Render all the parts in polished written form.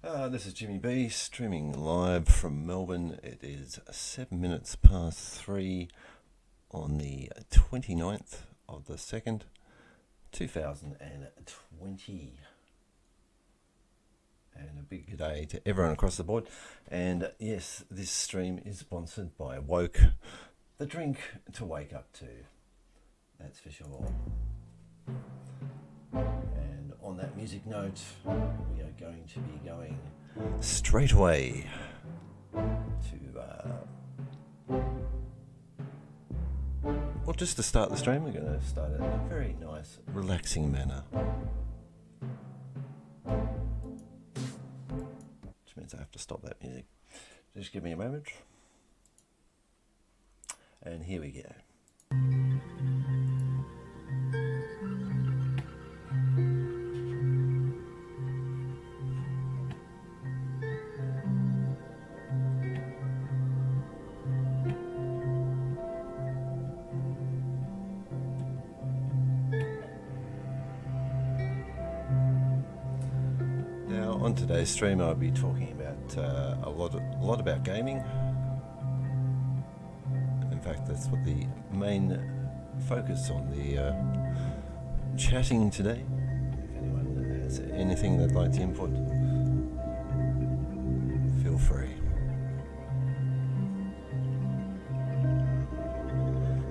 This is Jimmy B streaming live from Melbourne. It is 7 minutes past 3 on the 29th of the 2nd, 2020. And a big good day to everyone across the board. And yes, this stream is sponsored by Woke, the drink to wake up to. That's for sure. And on that music note, we are going to be going straight away to, well, just to start the stream, we're going to start it in a very nice, relaxing manner. Which means I have to stop that music. Just give me a moment. And here we go. On today's stream, I'll be talking about a lot about gaming. In fact, that's what the main focus on the chatting today. If anyone has anything they'd like to input, feel free.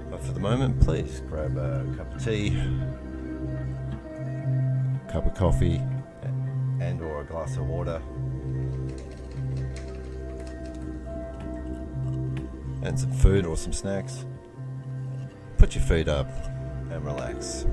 But for the moment, please grab a cup of tea, a cup of coffee, and or a glass of water, and some food or some snacks. Put your feet up and relax.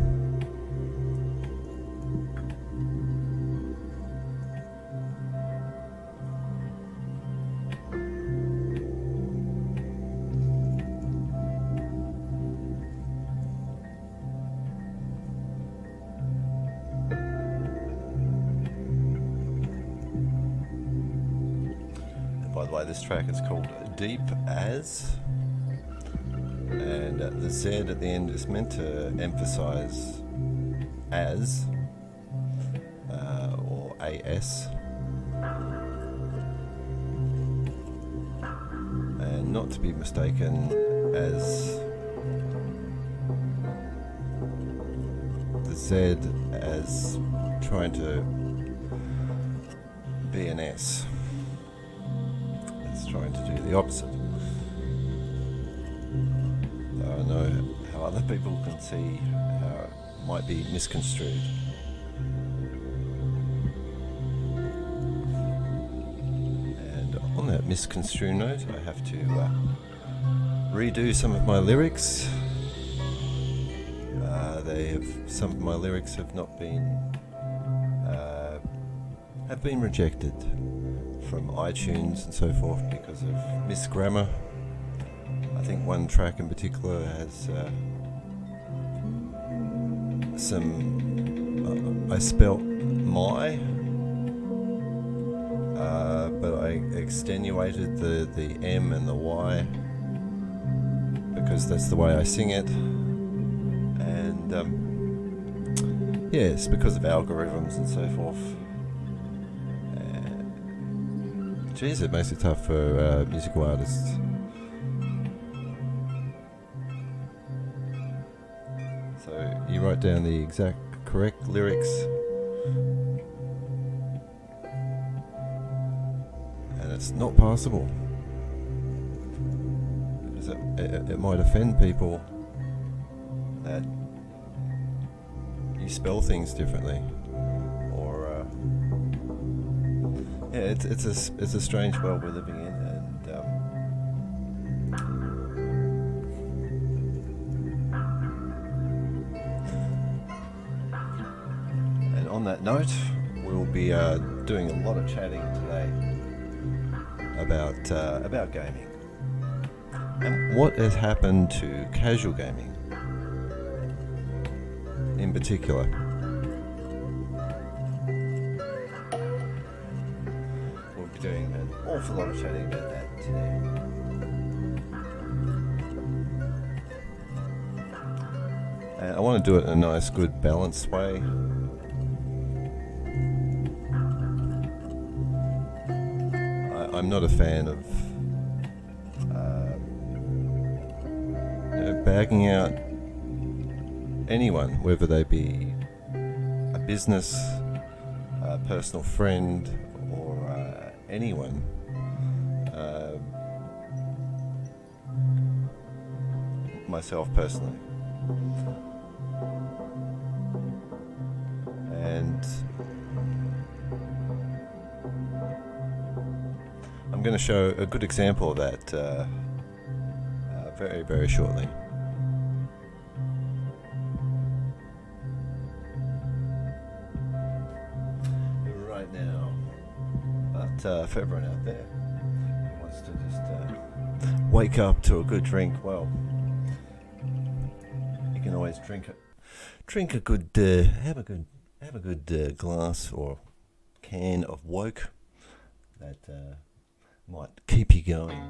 This track is called Deep As, and the Z at the end is meant to emphasize as or AS, and not to be mistaken as the Z as trying to be an S. Trying to do the opposite. Though I know how other people can see how it might be misconstrued. And on that misconstrued note, I have to redo some of my lyrics. Some of my lyrics have not been have been rejected from iTunes and so forth because of misgrammar. I think one track in particular has I spelt my, but I extenuated the M and the Y because that's the way I sing it. And yes, because of algorithms and so forth. Geez, it makes it tough for musical artists. So you write down the exact correct lyrics, and it's not possible because it might offend people that you spell things differently. Yeah, it's a strange world we're living in, and on that note, we'll be doing a lot of chatting today about gaming and what has happened to casual gaming in particular. Doing an awful lot of chatting about that today. And I want to do it in a nice, good, balanced way. I'm not a fan of bagging out anyone, whether they be a business, a personal friend, or anyone. Myself personally. And I'm going to show a good example of that very, very shortly. Right now. But for everyone out there who wants to just wake up to a good drink, well, you can always drink a good, have a good glass or can of woke that might keep you going.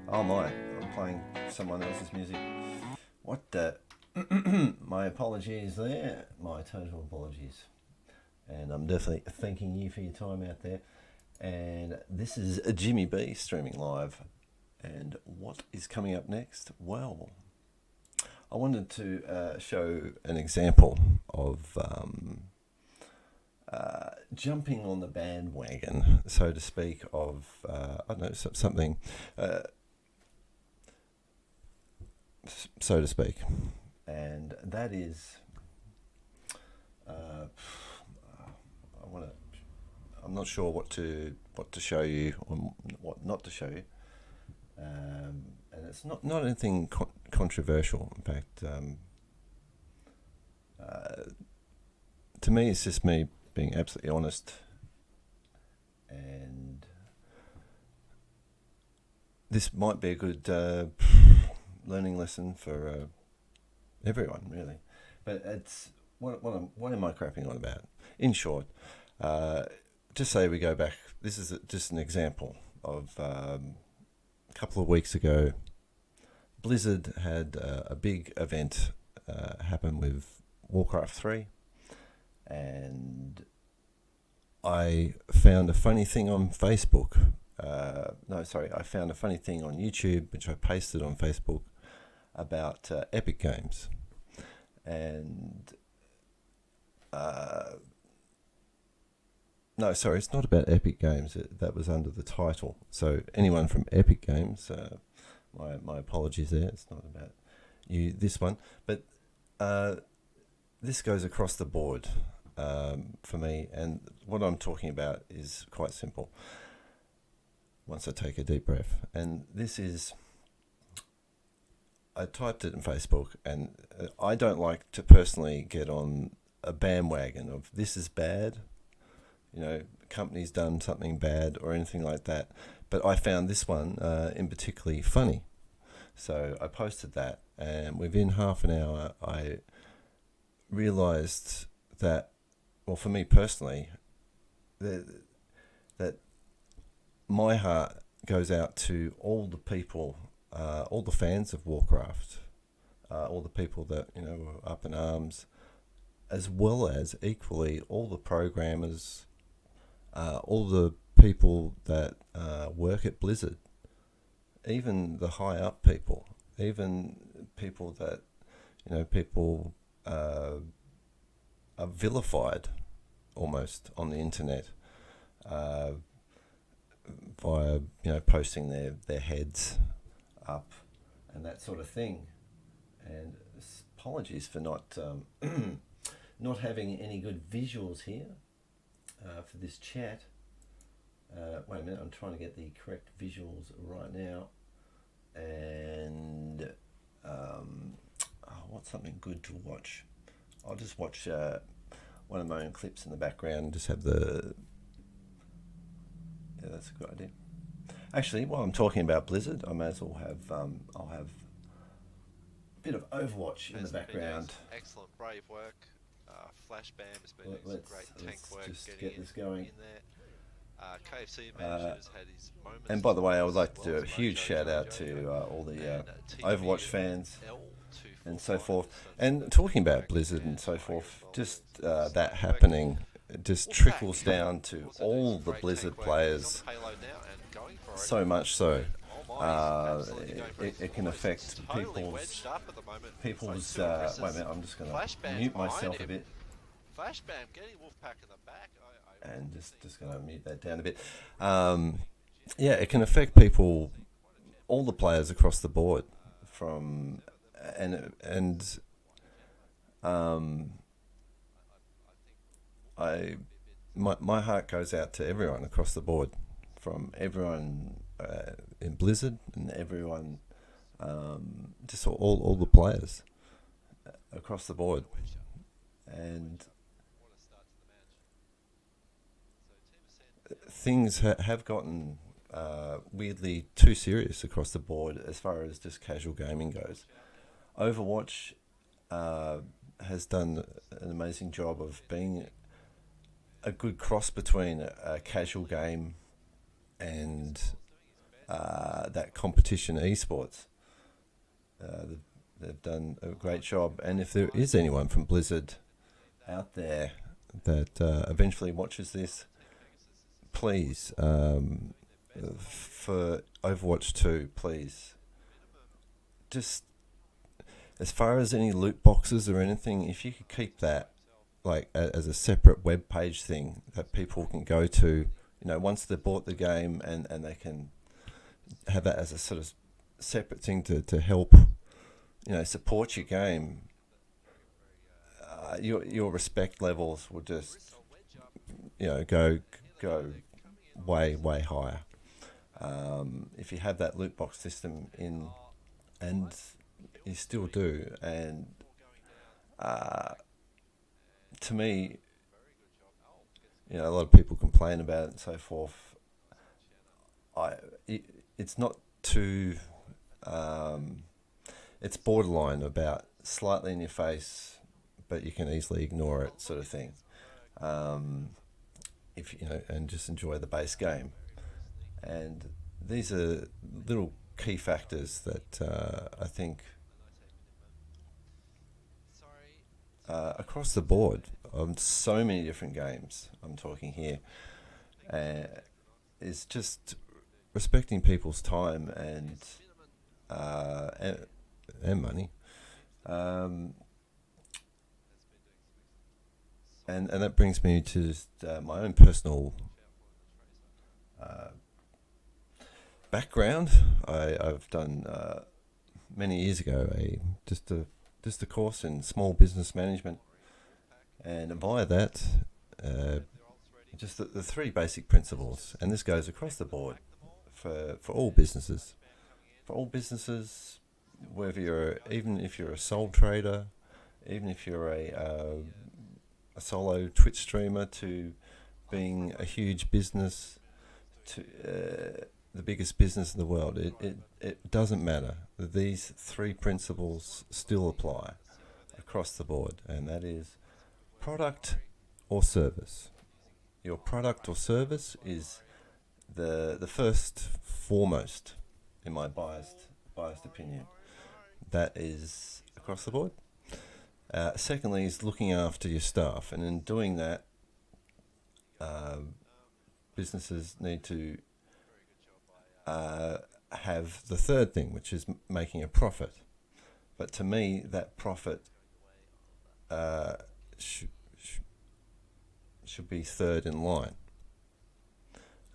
Oh my, I'm playing someone else's music. What the? My apologies there. My total apologies. And I'm definitely thanking you for your time out there. And this is Jimmy B streaming live. And what is coming up next? Well, I wanted to show an example of jumping on the bandwagon, so to speak, of I don't know, something, so to speak, and that is I'm not sure what to show you or what not to show you, and it's not anything controversial. In fact, to me, it's just me being absolutely honest, and this might be a good learning lesson for everyone, really. But it's what am I crapping on about? In short, just say we go back. This is just an example of a couple of weeks ago. Blizzard had a big event happen with Warcraft 3. And I found a funny thing on Facebook. I found a funny thing on YouTube, which I pasted on Facebook about Epic Games. And it's not about Epic Games. That was under the title. So anyone from Epic Games, my apologies there. It's not about you, this one. But this goes across the board. For me, and what I'm talking about is quite simple. Once I take a deep breath, and this is, I typed it in Facebook, and I don't like to personally get on a bandwagon of this is bad, company's done something bad or anything like that, but I found this one in particularly funny. So I posted that, and within half an hour I realized that, well, for me personally, that my heart goes out to all the people, all the fans of Warcraft, all the people that were up in arms, as well as equally all the programmers, all the people that work at Blizzard, even the high up people, even people that people are vilified almost on the internet via posting their heads up and that sort of thing. And apologies for not not having any good visuals here for this chat. Wait a minute, I'm trying to get the correct visuals right now. And what's something good to watch? I'll just watch one of my own clips in the background and just have the... Yeah, that's a good idea. Actually, while I'm talking about Blizzard, I may as well have... I'll have a bit of Overwatch in the background. Excellent, brave work. Flash Bam has been doing some great tank work. Just get this going. In there. KFC managers had his moments. And by the way, I would like to do a huge shout out to all the Overwatch fans and so forth. And talking about Blizzard and so forth, just that happening just trickles down to all the Blizzard players so much so. Oh my, he's absolutely going for it. It can affect He's totally people's wedged up at the moment. people's. So still Wait a misses. minute, I'm just gonna Flash Bam's mute behind myself a him. bit Flash Bam getting Wolfpack in the back. and just gonna mute that down a bit. Yeah, it can affect people, all the players across the board, from and I my heart goes out to everyone across the board, from everyone in Blizzard and everyone, just all the players across the board, and things have gotten weirdly too serious across the board as far as just casual gaming goes. Overwatch has done an amazing job of being a good cross between a casual game and that competition esports. They've done a great job, and if there is anyone from Blizzard out there that eventually watches this, please, for Overwatch 2, please, just as far as any loot boxes or anything, if you could keep that like as a separate web page thing that people can go to, once they've bought the game, and they can have that as a sort of separate thing to help, support your game. Your respect levels will just, go way higher. If you have that loot box system in, and you still do, and to me, a lot of people complain about it and so forth. It's not too. It's borderline about slightly in your face, but you can easily ignore it, sort of thing. If and just enjoy the base game. And these are little key factors that I think across the board on so many different games, I'm talking here, is just respecting people's time and money, and that brings me to just, my own personal background. I've done many years ago just a course in small business management, and via that, just the three basic principles, and this goes across the board for all businesses. For all businesses, even if you're a sole trader, even if you're a solo Twitch streamer, to being a huge business, to the biggest business in the world, it doesn't matter. These three principles still apply across the board, and that is product or service. Your product or service is the first foremost, in my biased opinion. That is across the board. Secondly is looking after your staff, and in doing that, businesses need to have the third thing, which is making a profit. But to me, that profit should be third in line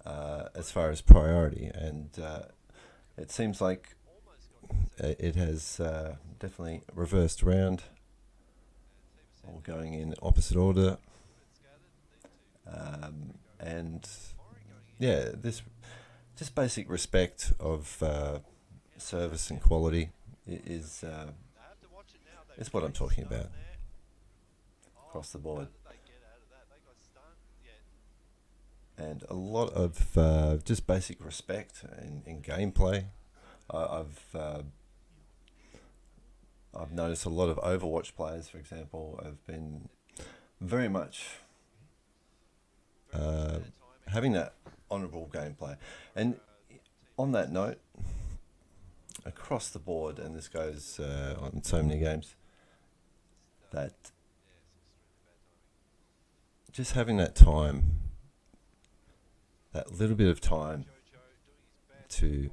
as far as priority, and it seems like it has definitely reversed around, or going in opposite order, and this just basic respect of service and quality is what I'm talking about across the board. And a lot of just basic respect in gameplay. I've noticed a lot of Overwatch players, for example, have been very much having that honourable gameplay. And on that note, across the board, and this goes on so many games, that just having that time, that little bit of time to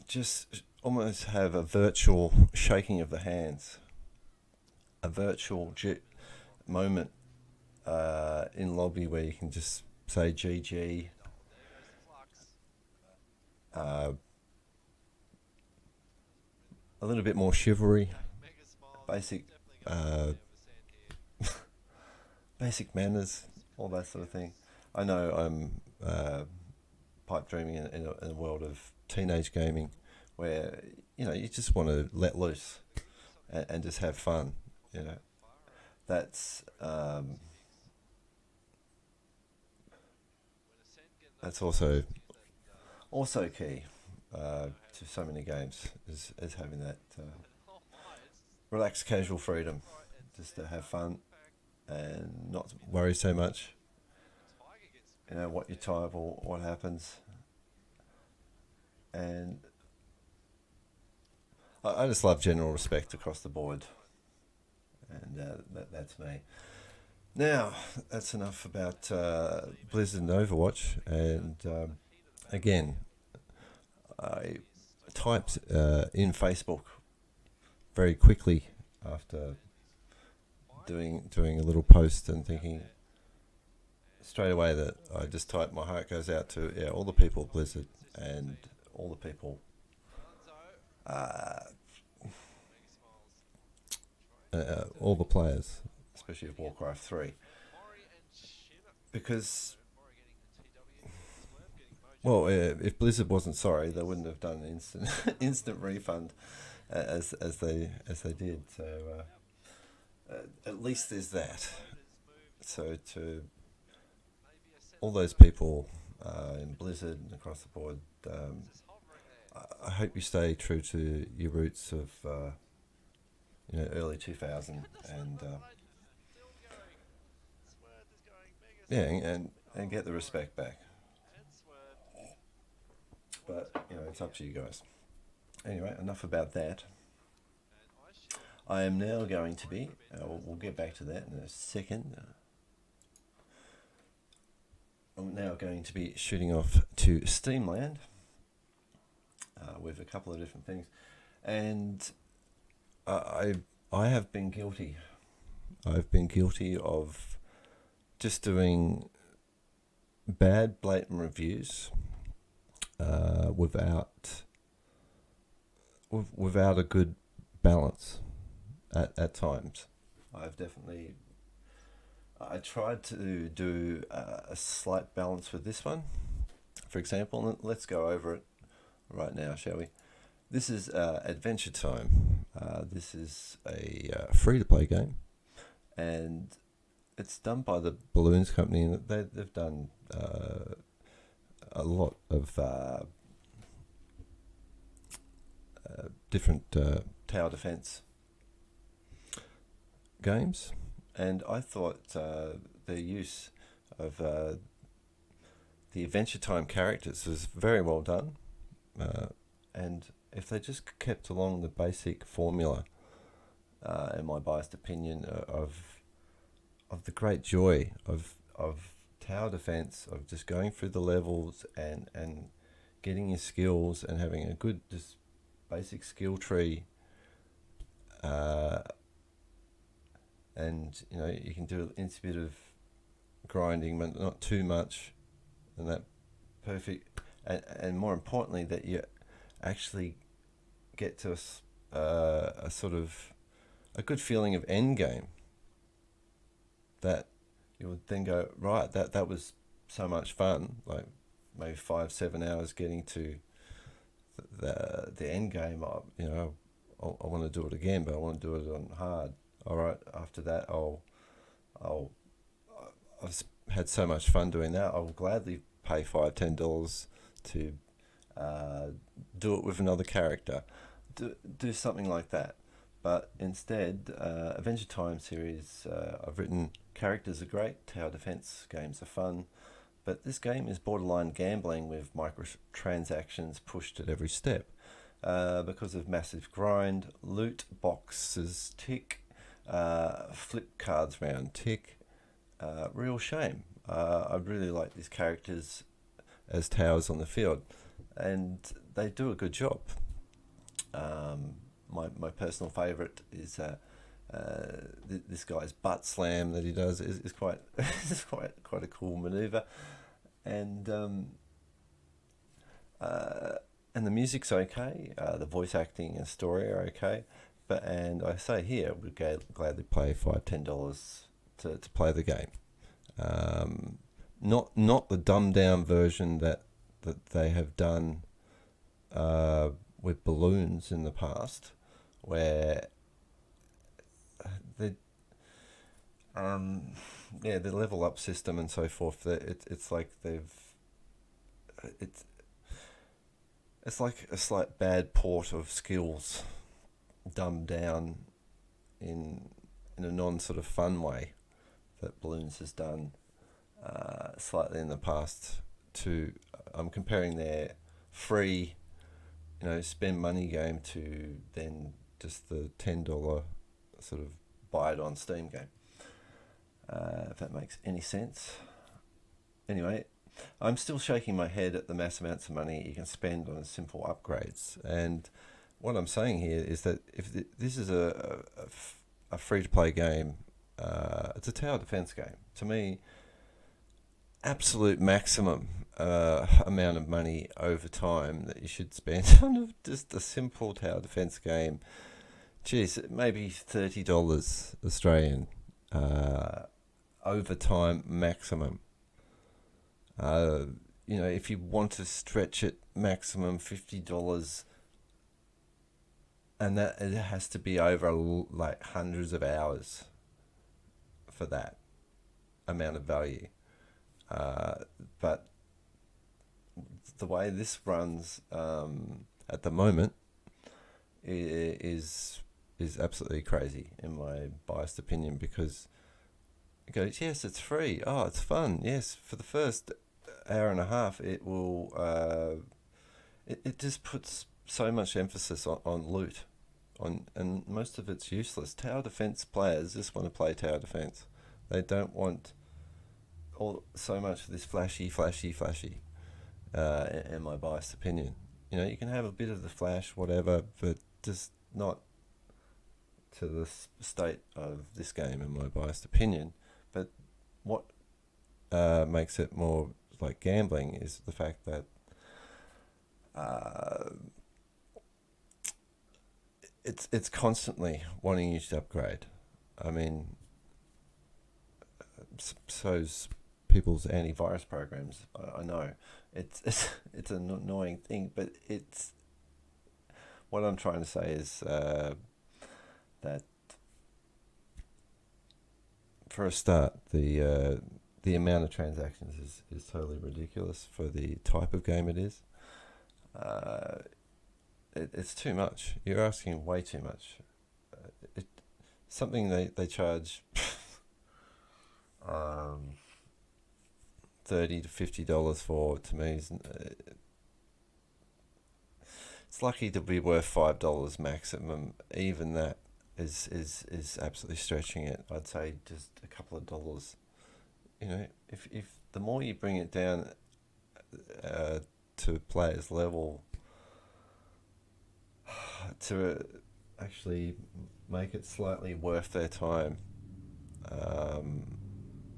just almost have a virtual shaking of the hands, a virtual moment in lobby where you can just say GG. A little bit more chivalry, basic basic manners, all that sort of thing. I know I'm pipe dreaming in a world of teenage gaming where you just want to let loose and just have fun. That's that's also key to so many games is having that relaxed casual freedom, just to have fun and not worry so much what you type or what happens. And I just love general respect across the board, and that's me. Now, that's enough about Blizzard and Overwatch. And again, I typed in Facebook very quickly after doing a little post and thinking straight away that I just typed my heart goes out to all the people at Blizzard and all the people all the players, especially of Warcraft 3, because if Blizzard wasn't sorry, they wouldn't have done an instant refund as they did. So at least there's that. So to all those people in Blizzard and across the board, I hope you stay true to your roots of early 2000 and get the respect back. But it's up to you guys. Anyway, enough about that. I am now going to be. We'll get back to that in a second. I'm now going to be shooting off to Steamland with a couple of different things, and I have been guilty. I've been guilty of just doing bad, blatant reviews without a good balance at times. I tried to do a slight balance with this one. For example, let's go over it right now, shall we? This is Adventure Time. This is a free-to-play game, and it's done by the Balloons Company, and they've done a lot of different tower defense games, and I thought their use of the Adventure Time characters was very well done, and if they just kept along the basic formula, in my biased opinion, of the great joy of tower defense, of just going through the levels and getting your skills and having a good just basic skill tree, and you can do a bit of grinding but not too much, and that perfect, and more importantly that you actually get to a sort of a good feeling of end game, that you would then go, right, that was so much fun, like maybe 5-7 hours getting to the end game. I want to do it again, but I want to do it on hard. All right, after that I've had so much fun doing that, I will gladly pay $5-10 to do it with another character, do something like that. But instead, Adventure Time series, I've written, characters are great, tower defense games are fun, but this game is borderline gambling with microtransactions pushed at every step, because of massive grind, loot boxes tick, flip cards round tick, real shame. I really like these characters as towers on the field, and they do a good job. My personal favourite is this guy's butt slam that he does is quite is quite a cool manoeuvre, and and the music's okay. The voice acting and story are okay, and I say here we'd gladly pay $5-10 to play the game. Not the dumbed down version that they have done with balloons in the past, where the the level up system and so forth. It's like it's like a slight bad port of skills, dumbed down in a non sort of fun way that Balloons has done slightly in the past. I'm comparing their free, spend money game to then just the $10 sort of buy it on Steam game. If that makes any sense. Anyway, I'm still shaking my head at the mass amounts of money you can spend on simple upgrades. And what I'm saying here is that if this is a free-to-play game, it's a tower defense game. To me, absolute maximum amount of money over time that you should spend on just a simple tower defense game. Geez, maybe $30 Australian over time maximum. If you want to stretch it, maximum $50, and that it has to be over like hundreds of hours for that amount of value. But the way this runs at the moment is absolutely crazy in my biased opinion, because it goes, yes, it's free. Oh, it's fun. Yes, for the first hour and a half, it will. It just puts so much emphasis on loot, and most of it's useless. Tower defense players just want to play tower defense. They don't want so much of this flashy. In my biased opinion, you can have a bit of the flash, whatever, but just not to the state of this game, in my biased opinion. But what makes it more like gambling is the fact that it's constantly wanting you to upgrade. I mean, so's people's antivirus programs. I know it's an annoying thing, but it's what I'm trying to say is that for a start, the amount of transactions is totally ridiculous for the type of game it is. It's too much. You're asking way too much. Something they charge $30 to $50 for, to me, it's lucky to be worth $5 maximum. Even that is absolutely stretching it. I'd say just a couple of dollars. If the more you bring it down to players' level, to actually make it slightly worth their time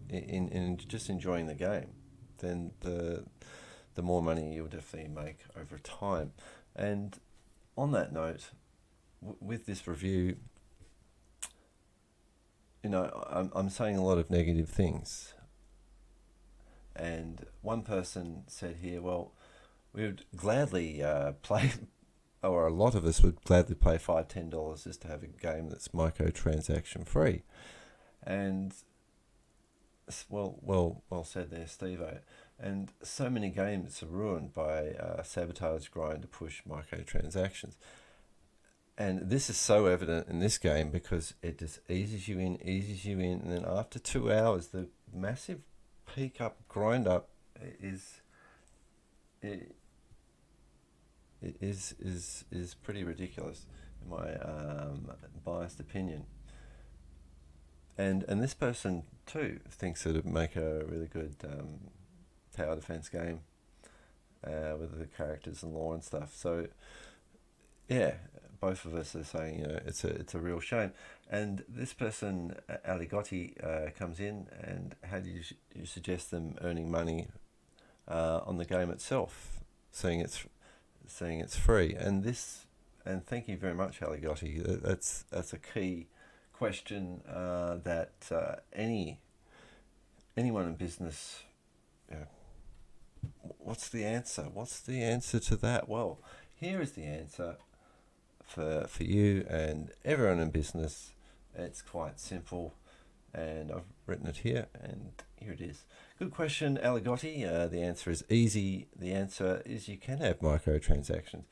in just enjoying the game, then the more money you'll definitely make over time. And on that note, with this review, I'm saying a lot of negative things. And one person said here, well, we would gladly play, or a lot of us would gladly pay $5-10 just to have a game that's microtransaction free. And well said there, Steve-O. And so many games are ruined by sabotage, grind to push microtransactions. And this is so evident in this game because it just eases you in, and then after 2 hours, the massive peak up, grind up is pretty ridiculous in my biased opinion. And this person too thinks it'd make a really good tower defense game with the characters and lore and stuff. So yeah, both of us are saying it's a real shame. And this person, Ali Gotti, comes in, and how do you suggest them earning money on the game itself, seeing it's free? And thank you very much, Ali Gotti. That's a key question that anyone in business. What's the answer? What's the answer to that? Well, here is the answer for you and everyone in business. It's quite simple, and I've written it here, and here it is. Good question, Ali Gotti. The answer is easy. The answer is you can have microtransactions.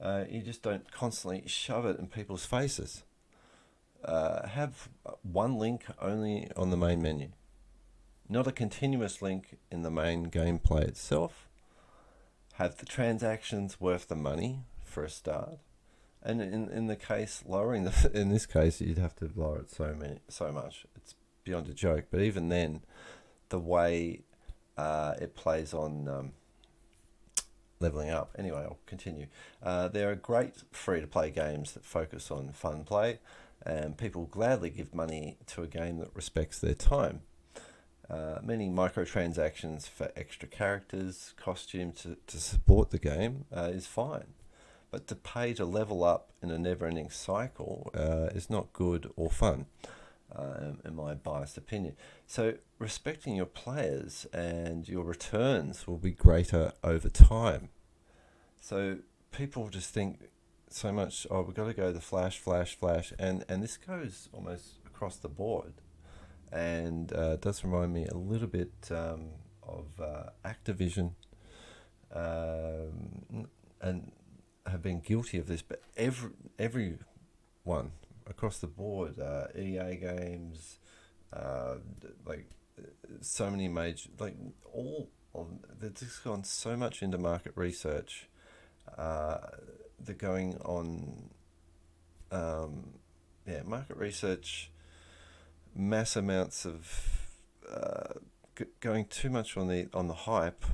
You just don't constantly shove it in people's faces. Have one link only on the main menu, not a continuous link in the main gameplay itself. Have the transactions worth the money for a start, and in the case in this case you'd have to lower it so much. It's beyond a joke. But even then, the way it plays on leveling up. Anyway, I'll continue. There are great free-to-play games that focus on fun play, and people gladly give money to a game that respects their time. Many microtransactions for extra characters, costumes to support the game is fine. But to pay to level up in a never-ending cycle is not good or fun, in my biased opinion. So respecting your players and your returns will be greater over time. So people just think so much, we've got to go the flash, and this goes almost across the board. And it does remind me a little bit of Activision, and have been guilty of this, but everyone across the board, EA games, so many major, they've just gone so much into market research. They're going on, market research, mass amounts of going too much on the hype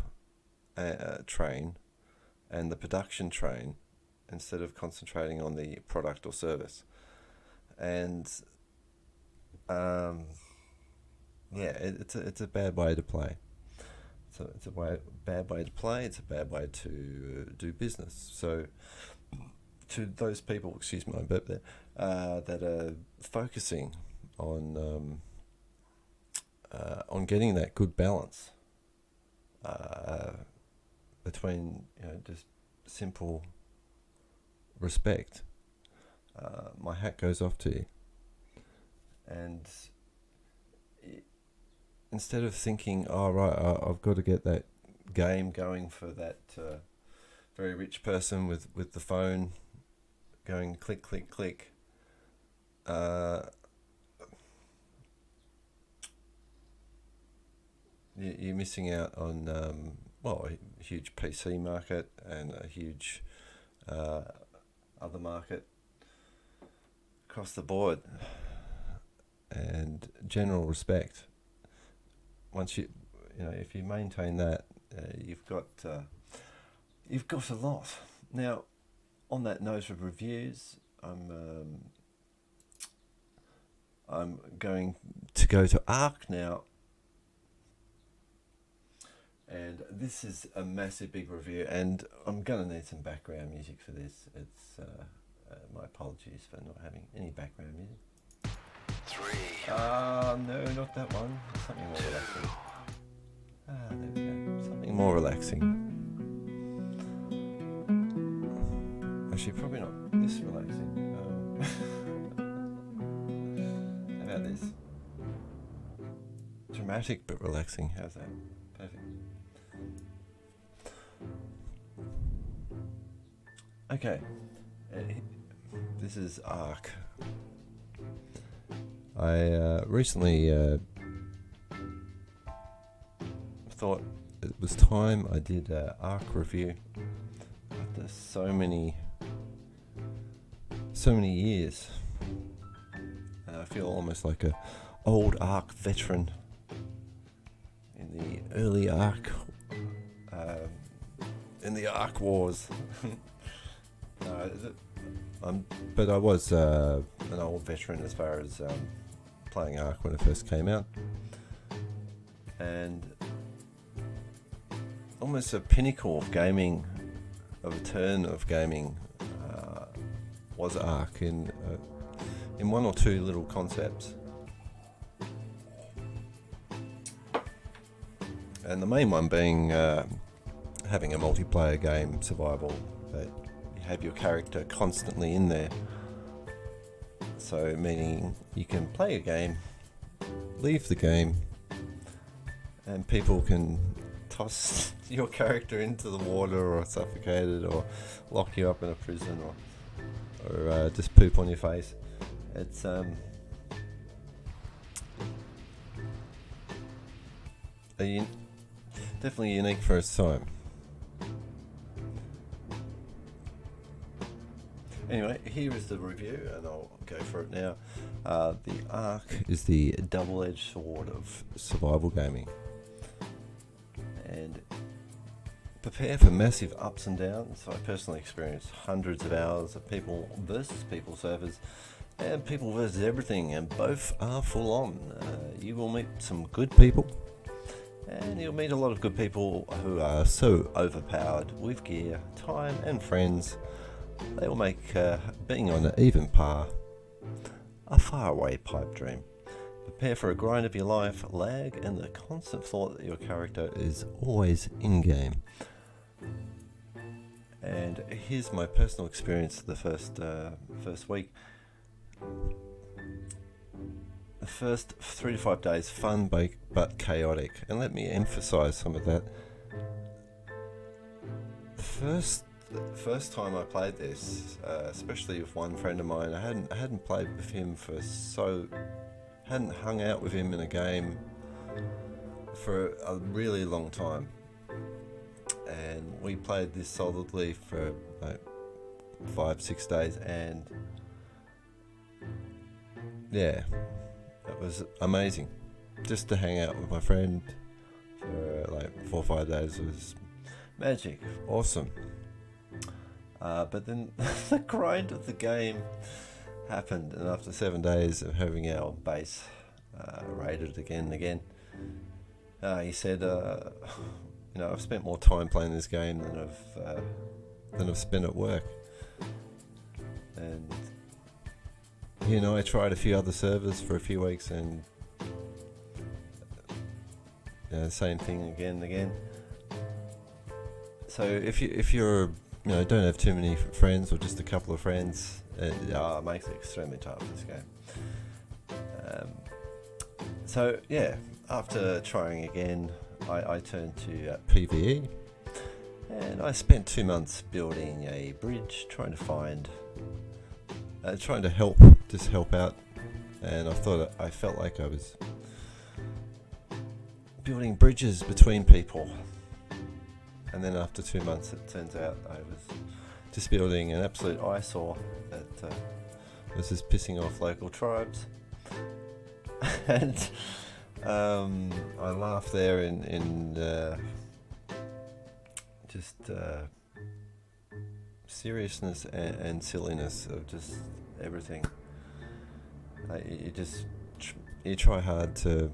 train and the production train, instead of concentrating on the product or service. And it's a bad way to play. So it's a bad way to play. It's a bad way to do business. So to those people, excuse my burp there, that are focusing on getting that good balance between just simple respect, my hat goes off to you. And instead of thinking, I've got to get that game going for that very rich person with the phone going click, click, click, you're missing out on a huge PC market and a huge other market across the board, and general respect. Once if you maintain that, you've got a lot. Now, on that note of reviews, I'm going to go to Ark now. And this is a massive big review, and I'm going to need some background music for this. It's my apologies for not having any background music. 3. No, not that one. Something more relaxing. There we go. Something more relaxing. Actually, probably not this relaxing. How about this? Dramatic but relaxing. How's that? Perfect. Okay, this is Ark. I recently thought it was time I did an Ark review after so many years. I feel almost like a old Ark veteran the early Ark, in the Ark Wars. But I was an old veteran as far as playing Ark when it first came out, and almost a pinnacle of gaming, of a turn of gaming, was Ark in one or two little concepts. And the main one being having a multiplayer game, survival, that you have your character constantly in there. So meaning you can play a game, leave the game, and people can toss your character into the water or suffocate it or lock you up in a prison or just poop on your face. It's definitely unique for its time. Anyway, here is the review, and I'll go for it now. The Ark is the double-edged sword of survival gaming, and prepare for massive ups and downs. I personally experienced hundreds of hours of people versus people servers, and people versus everything, and both are full on. You will meet some good people, and you'll meet a lot of good people who are so overpowered with gear, time, and friends. They will make being on an even par a faraway pipe dream. Prepare for a grind of your life, lag, and the constant thought that your character is always in-game. And here's my personal experience the first week. The first 3 to 5 days, fun but chaotic. And let me emphasize some of that. The first time I played this, especially with one friend of mine, I hadn't played with him hadn't hung out with him in a game for a really long time, and we played this solidly for 5-6 days, and yeah, it was amazing. Just to hang out with my friend for 4 or 5 days was magic, awesome. But then the grind of the game happened, and after 7 days of having our base raided again and again, he said, I've spent more time playing this game than I've spent at work. And I tried a few other servers for a few weeks, and same thing again and again. So if you're don't have too many friends or just a couple of friends, it makes it extremely tough, this game. So yeah, after trying again, I turned to PvE, and I spent 2 months building a bridge, trying to help out, and I felt like I was building bridges between people. And then after 2 months, it turns out I was just building an absolute eyesore that was just pissing off local tribes. And I laughed there in just seriousness and silliness of just everything. You try hard to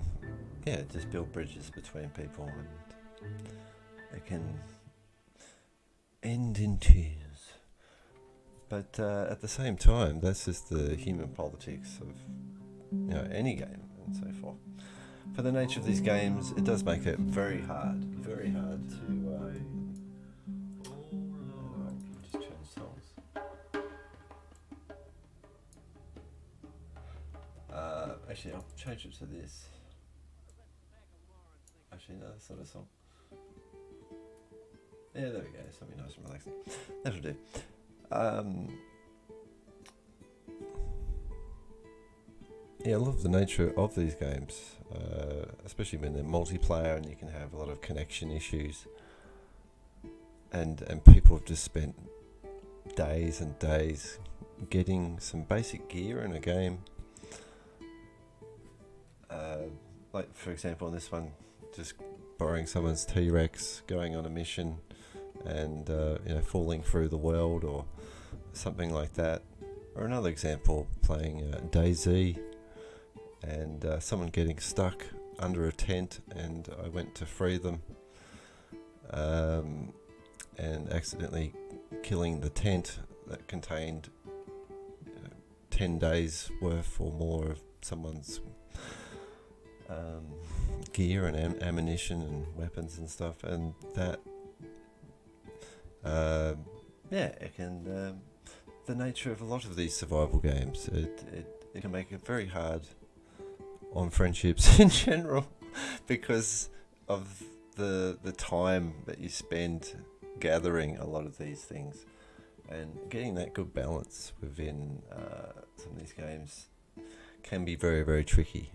just build bridges between people, and it can end in tears. But at the same time, that's just the human politics of any game and so forth. For the nature of these games, it does make it very hard to just change songs. Actually, I'll change it to this. Actually, no, that's not a song. Yeah, there we go. Something nice and relaxing. That'll do. I love the nature of these games, especially when they're multiplayer and you can have a lot of connection issues. And people have just spent days and days getting some basic gear in a game. Like, for example, in this one, just borrowing someone's T-Rex, going on a mission, and falling through the world or something like that. Or another example, playing DayZ, and someone getting stuck under a tent, and I went to free them, and accidentally killing the tent that contained 10 days worth or more of someone's gear and ammunition and weapons and stuff, and that it can the nature of a lot of these survival games, it can make it very hard on friendships in general, because of the time that you spend gathering a lot of these things, and getting that good balance within some of these games can be very, very tricky,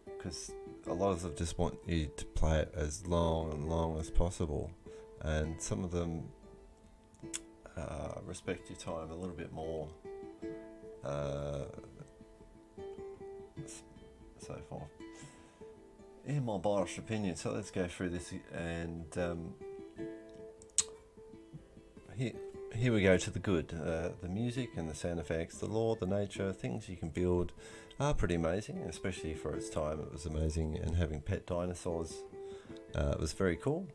because a lot of them just want you to play it as long as possible, and some of them respect your time a little bit more, so forth. In my biased opinion, so let's go through this, and here we go to the good. The music and the sound effects, the lore, the nature, things you can build are pretty amazing, especially for its time. It was amazing, and having pet dinosaurs was very cool,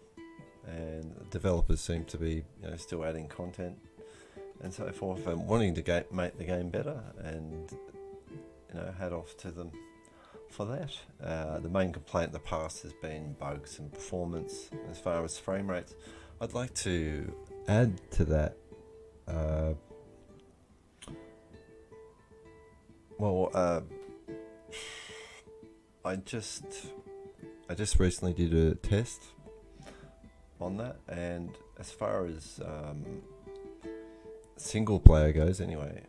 and developers seem to be still adding content and so forth, and wanting to make the game better, and hat off to them for that. The main complaint in the past has been bugs and performance as far as frame rates. I'd like to add to that. I just recently did a test on that, and as far as single player goes, anyway,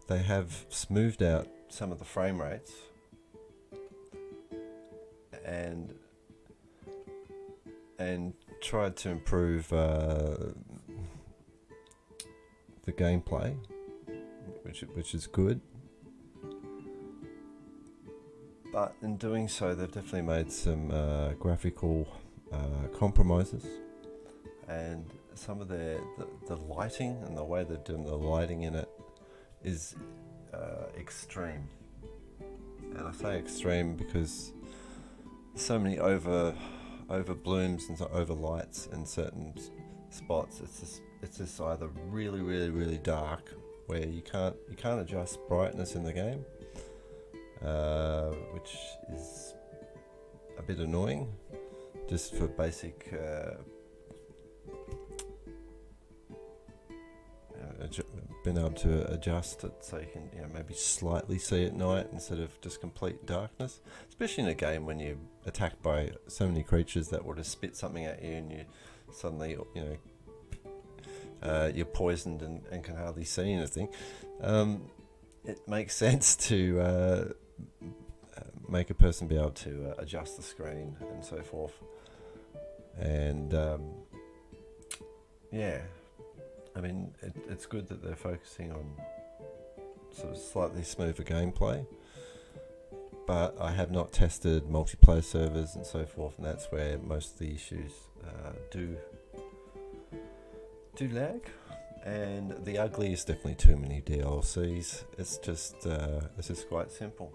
they have smoothed out some of the frame rates, and tried to improve the gameplay, which is good. But in doing so, they've definitely made some graphical compromises, and some of the lighting and the way they're doing the lighting in it is extreme. And I say extreme because so many over blooms and over lights in certain spots. It's just either really, really, really dark, where you can't adjust brightness in the game, which is a bit annoying, just for basic being able to adjust it so you can maybe slightly see at night instead of just complete darkness, especially in a game when you're attacked by so many creatures that will just spit something at you, and you suddenly you're poisoned and can hardly see anything. It makes sense to make a person be able to adjust the screen and so forth, and I mean, it's good that they're focusing on sort of slightly smoother gameplay, but I have not tested multiplayer servers and so forth, and that's where most of the issues do lag. And the ugly is definitely too many DLCs. It's just quite simple.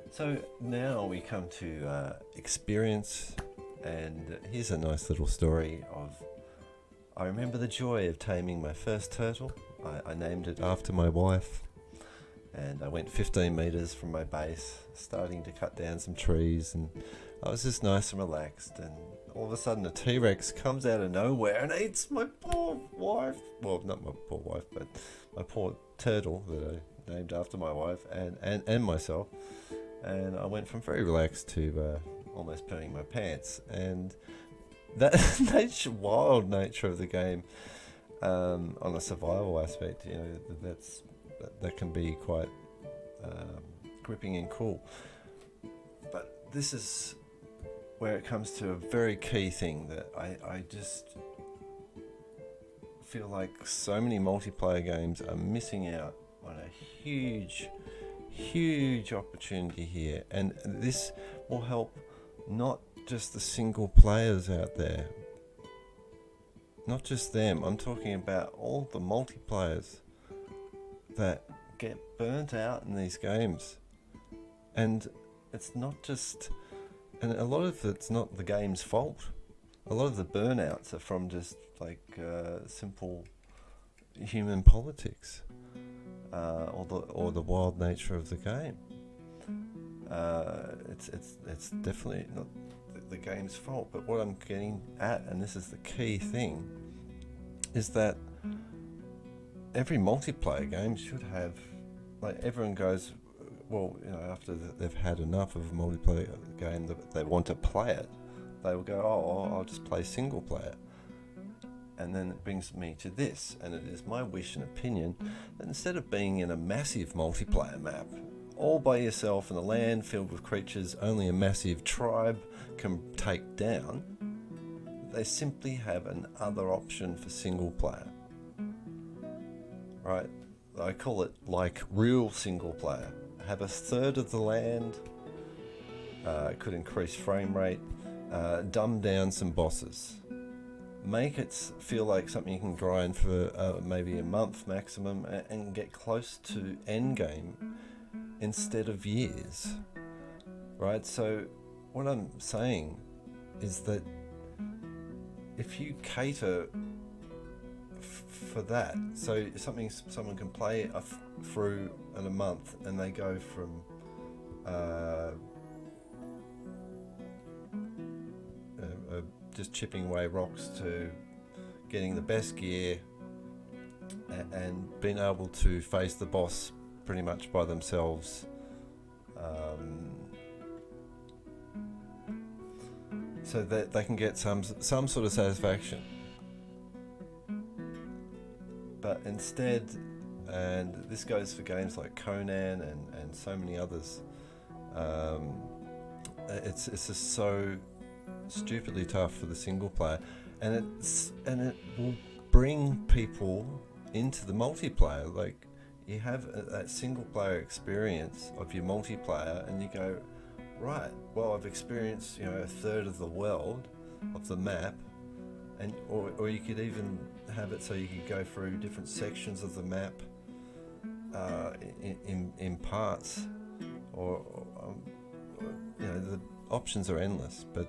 So now we come to experience, and here's a nice little story of. I remember the joy of taming my first turtle. I named it after my wife, and I went 15 meters from my base, starting to cut down some trees, and I was just nice and relaxed, and all of a sudden a T-Rex comes out of nowhere and eats my poor wife. Well, not my poor wife, but my poor turtle that I named after my wife and myself, and I went from very relaxed to almost peeing my pants. And that wild nature of the game, on a survival aspect, that can be quite gripping and cool. But this is where it comes to a very key thing that I just feel like so many multiplayer games are missing out on a huge huge opportunity here, and this will help not just the single players out there, not just them. I'm talking about all the multiplayers that get burnt out in these games. And it's not just, and a lot of it's not the game's fault. A lot of the burnouts are from just like simple human politics, or the wild nature of the game. It's definitely not the game's fault. But what I'm getting at, and this is the key thing, is that every multiplayer game should have, like, everyone goes, well, after they've had enough of a multiplayer game that they want to play it, they will go, oh, I'll just play single player. And then it brings me to this, and it is my wish and opinion that instead of being in a massive multiplayer map, all by yourself in a land filled with creatures only a massive tribe can take down, they simply have another option for single player. Right? I call it like real single player. Have a third of the land, could increase frame rate, dumb down some bosses. Make it feel like something you can grind for maybe a month maximum and get close to end game instead of years. Right? So what I'm saying is that if you cater for that, so something someone can play through in a month, and they go from just chipping away rocks to getting the best gear and being able to face the boss pretty much by themselves, so that they can get some sort of satisfaction. But instead, and this goes for games like Conan and so many others, it's just so stupidly tough for the single player, and it will bring people into the multiplayer. Like, you have that single player experience of your multiplayer, and you go, right, well, I've experienced a third of the world of the map, and or you could even have it so you could go through different sections of the map in parts, or the options are endless. But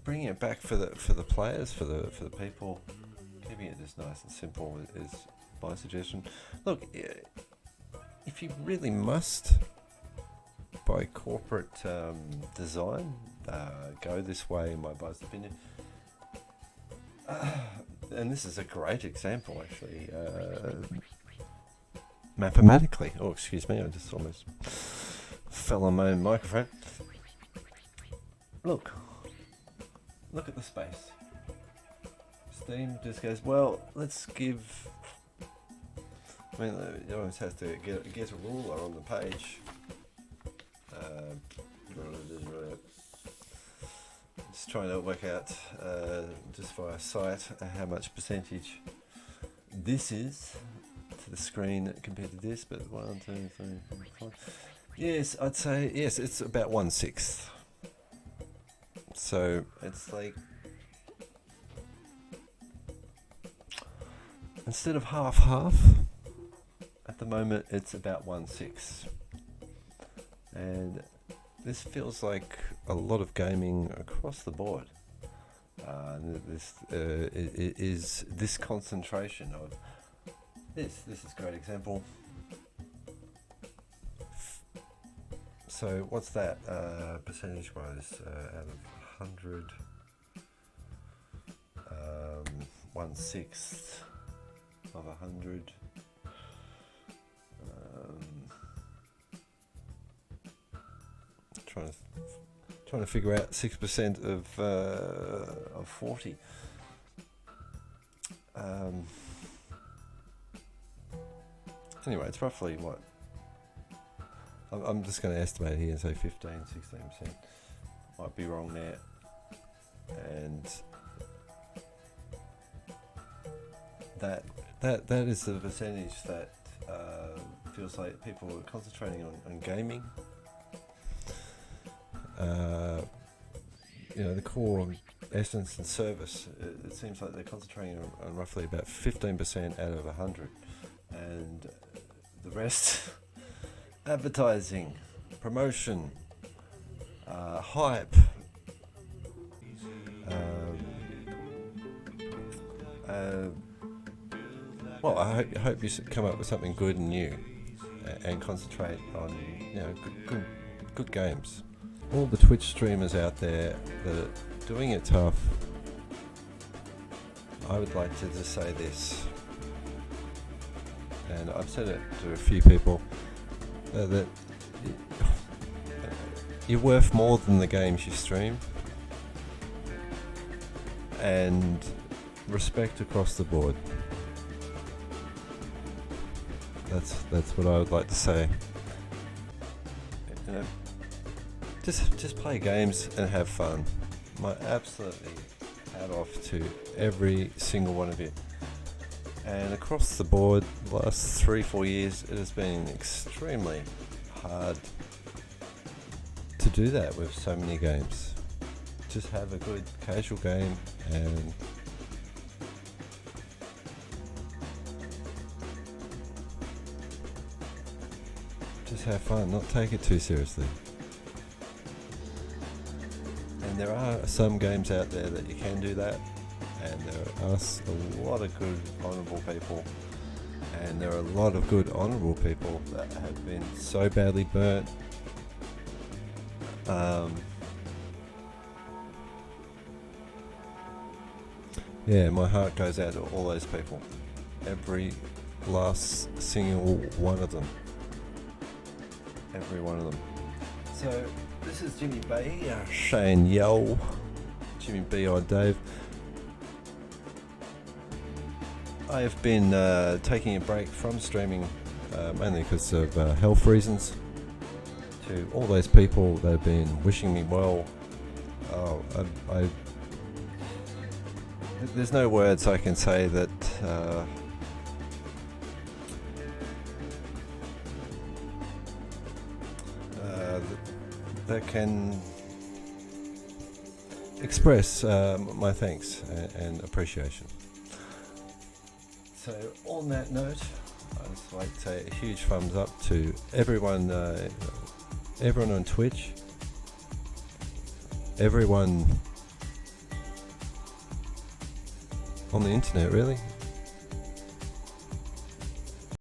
bringing it back for the players, for the people, keeping it just nice and simple is my suggestion. Look, if you really must, by corporate design, go this way, in my biased opinion. And this is a great example, actually, mathematically. Oh, excuse me, I just almost fell on my own microphone. Look at the space. Steam just goes, well, let's give... I mean, you always have to get a ruler on the page. Just trying to work out, just via sight, how much percentage this is to the screen compared to this. But 1, 2, 3, 4, 5. Yes, I'd say yes. It's about 1/6. So it's like, instead of half, at the moment it's about 1/6, and this feels like a lot of gaming across the board. This is this concentration of this. This is a great example. So what's that percentage-wise? Out of 100, 1/6 of 100. Trying to figure out 6% of 40. Anyway, it's roughly what? I'm just going to estimate here and say 15-16%. Might be wrong there. And that is the percentage that feels like people are concentrating on gaming. The core essence and service. It seems like they're concentrating on roughly about 15% out of 100, and the rest, advertising, promotion, hype. Well, I hope you come up with something good and new, and concentrate on good games. All the Twitch streamers out there that are doing it tough, I would like to just say this, and I've said it to a few people, that you're worth more than the games you stream, and respect across the board. That's what I would like to say. Just play games and have fun. My absolutely hat off to every single one of you. And across the board, the last 3-4 years, it has been extremely hard to do that with so many games. Just have a good casual game and just have fun, not take it too seriously. And there are some games out there that you can do that, and there are a lot of good, honourable people, and there are a lot of good, honourable people that have been so badly burnt. My heart goes out to all those people, every last single one of them. Every one of them. So this is Jimmyboddave saying yo. Jimmyboddave. I have been taking a break from streaming mainly because of health reasons. To all those people that have been wishing me well, there's no words I can say that that can express my thanks and appreciation. So on that note, I'd just like to say a huge thumbs up to everyone on Twitch, everyone on the internet really,